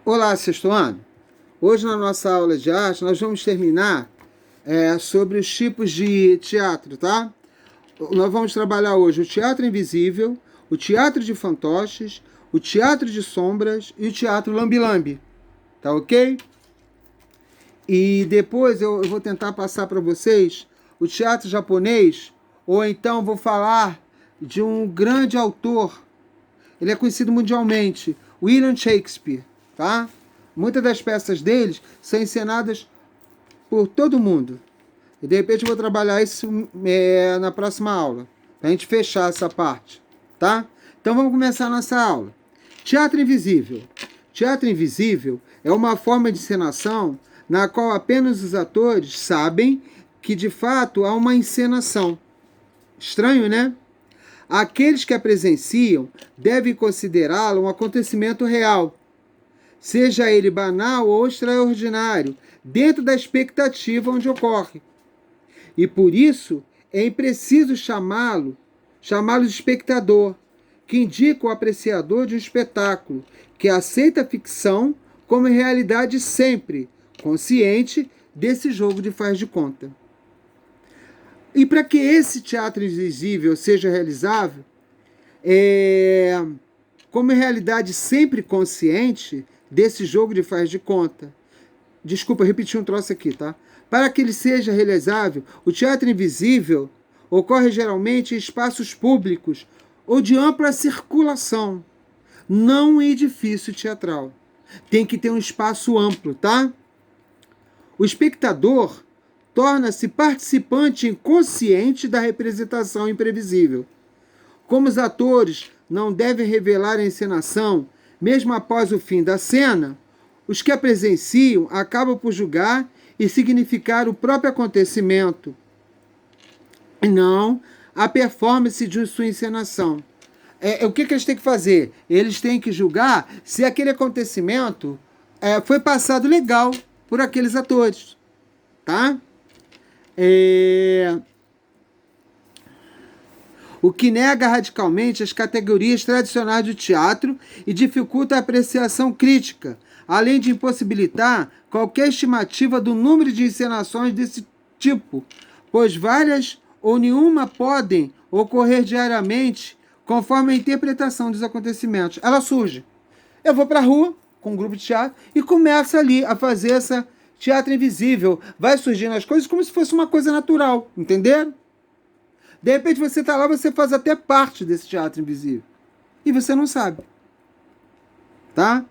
Olá, sexto ano. Hoje na nossa aula de arte nós vamos terminar sobre os tipos de teatro, tá? Nós vamos trabalhar hoje o teatro invisível, o teatro de fantoches, o teatro de sombras e o teatro lambe-lambe, tá ok? E depois eu vou tentar passar para vocês o teatro japonês, ou então vou falar de um grande autor. Ele é conhecido mundialmente, William Shakespeare, tá? Muitas das peças deles são encenadas por todo mundo. E de repente eu vou trabalhar isso na próxima aula, para a gente fechar essa parte, tá? Então vamos começar a nossa aula. Teatro invisível. Teatro invisível é uma forma de encenação na qual apenas os atores sabem que de fato há uma encenação. Estranho, né? Aqueles que a presenciam devem considerá-lo um acontecimento real, seja ele banal ou extraordinário, dentro da expectativa onde ocorre. E por isso é impreciso chamá-lo de espectador, que indica o apreciador de um espetáculo, que aceita a ficção como realidade sempre, consciente desse jogo de faz de conta. E para que esse teatro invisível seja realizável, como realidade sempre consciente desse jogo de faz de conta. Desculpa, repeti um troço aqui, tá? Para que ele seja realizável, o teatro invisível ocorre geralmente em espaços públicos ou de ampla circulação, não em edifício teatral. Tem que ter um espaço amplo, tá? O espectador torna-se participante inconsciente da representação imprevisível. Como os atores não devem revelar a encenação, mesmo após o fim da cena, os que a presenciam acabam por julgar e significar o próprio acontecimento, e não a performance de sua encenação. O que eles têm que fazer? Eles têm que julgar se aquele acontecimento foi passado legal por aqueles atores, tá? O que nega radicalmente as categorias tradicionais do teatro e dificulta a apreciação crítica, além de impossibilitar qualquer estimativa do número de encenações desse tipo, pois várias ou nenhuma podem ocorrer diariamente conforme a interpretação dos acontecimentos. Ela surge. Eu vou para a rua com um grupo de teatro e começo ali a fazer essa teatro invisível. Vai surgindo as coisas como se fosse uma coisa natural, entenderam? De repente você está lá, você faz até parte desse teatro invisível. E você não sabe. Tá?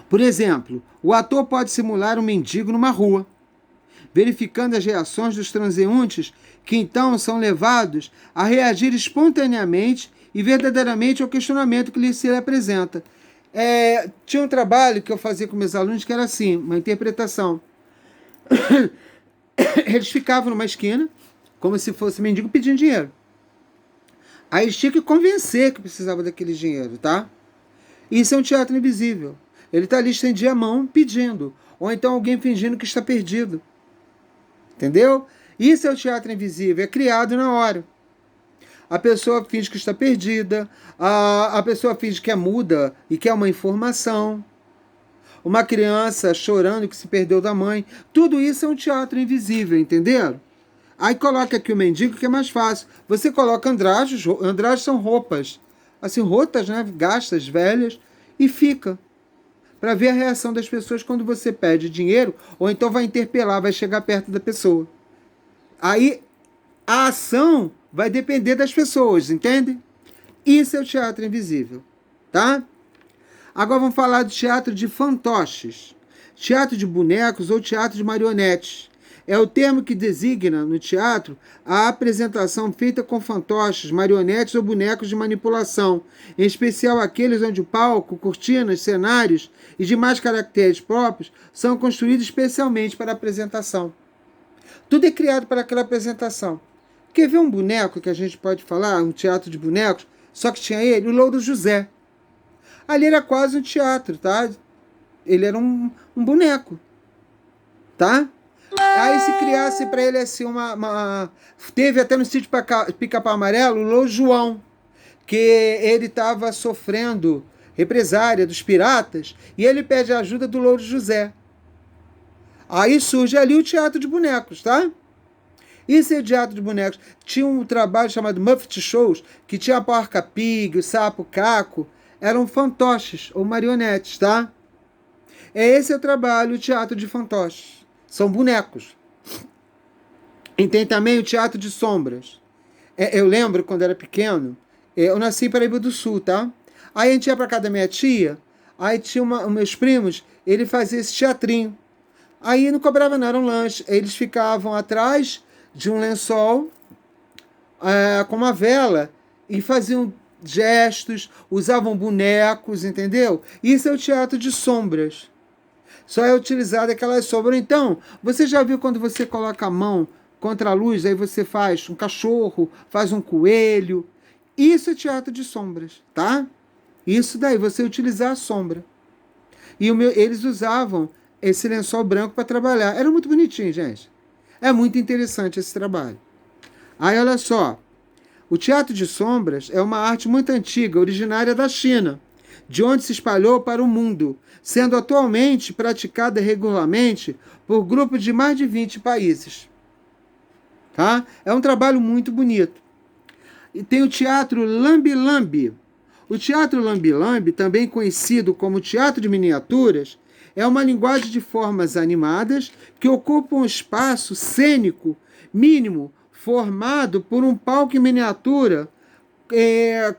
Por exemplo, o ator pode simular um mendigo numa rua, verificando as reações dos transeuntes, que então são levados a reagir espontaneamente e verdadeiramente ao questionamento que se lhe apresenta. Tinha um trabalho que eu fazia com meus alunos que era assim, uma interpretação. Eles ficavam numa esquina, como se fosse mendigo pedindo dinheiro. Aí eles tinham que convencer que precisava daquele dinheiro, tá? Isso é um teatro invisível. Ele está ali, estendia a mão pedindo. Ou então alguém fingindo que está perdido. Entendeu? Isso é o teatro invisível. É criado na hora. A pessoa finge que está perdida. A pessoa finge que é muda e quer uma informação. Uma criança chorando que se perdeu da mãe. Tudo isso é um teatro invisível, entenderam? Aí coloca aqui o mendigo, que é mais fácil. Você coloca andrajos. Andrajos são roupas. Assim, rotas, né? Gastas, velhas. E fica. Para ver a reação das pessoas quando você pede dinheiro. Ou então vai interpelar, vai chegar perto da pessoa. Aí a ação vai depender das pessoas, entende? Isso é o teatro invisível. Tá? Agora vamos falar do teatro de fantoches. Teatro de bonecos ou teatro de marionetes. É o termo que designa, no teatro, a apresentação feita com fantoches, marionetes ou bonecos de manipulação, em especial aqueles onde o palco, cortinas, cenários e demais caracteres próprios são construídos especialmente para a apresentação. Tudo é criado para aquela apresentação. Quer ver um boneco que a gente pode falar, um teatro de bonecos, só que tinha ele? O Louro José. Ali era quase um teatro, tá? Ele era um boneco, tá? Aí se criasse para ele assim Teve até no sítio Pica-Pau Amarelo o Louro João, que ele estava sofrendo represária dos piratas, e ele pede a ajuda do Louro José. Aí surge ali o teatro de bonecos, tá? Isso é o teatro de bonecos. Tinha um trabalho chamado Muppet Shows, que tinha a porca pig, o sapo caco, eram fantoches ou marionetes, tá? Esse é o trabalho, o teatro de fantoches. São bonecos. E tem também o teatro de sombras. Eu lembro, quando era pequeno, eu nasci em Paraíba do Sul, tá? Aí a gente ia pra casa da minha tia, aí tinha meus primos, ele fazia esse teatrinho. Aí não cobrava nada, era um lanche. Eles ficavam atrás de um lençol com uma vela e faziam gestos, usavam bonecos, entendeu? Isso é o teatro de sombras. Só é utilizado aquelas sombras. Então, você já viu quando você coloca a mão contra a luz, aí você faz um cachorro, faz um coelho. Isso é teatro de sombras, tá? Isso daí, você utilizar a sombra. E eles usavam esse lençol branco para trabalhar. Era muito bonitinho, gente. É muito interessante esse trabalho. Aí, olha só. O teatro de sombras é uma arte muito antiga, originária da China, de onde se espalhou para o mundo, sendo atualmente praticada regularmente por grupos de mais de 20 países. Tá? É um trabalho muito bonito. E tem o teatro Lambi-Lambi. O teatro Lambi-Lambi, também conhecido como teatro de miniaturas, é uma linguagem de formas animadas que ocupa um espaço cênico mínimo formado por um palco em miniatura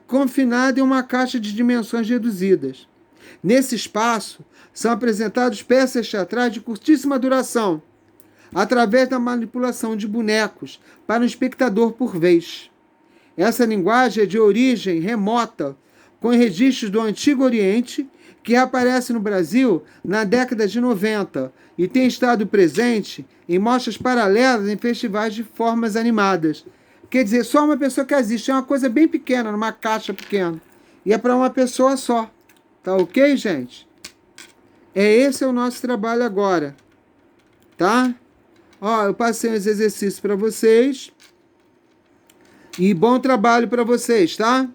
confinado em uma caixa de dimensões reduzidas. Nesse espaço são apresentadas peças teatrais de curtíssima duração, através da manipulação de bonecos para um espectador por vez. Essa linguagem é de origem remota, com registros do Antigo Oriente, que aparece no Brasil na década de 90 e tem estado presente em mostras paralelas em festivais de formas animadas. Quer dizer, só uma pessoa que assiste, é uma coisa bem pequena, numa caixa pequena. E é para uma pessoa só. Tá ok, gente? Esse é o nosso trabalho agora. Tá? Ó, eu passei uns exercícios para vocês. E bom trabalho para vocês, tá?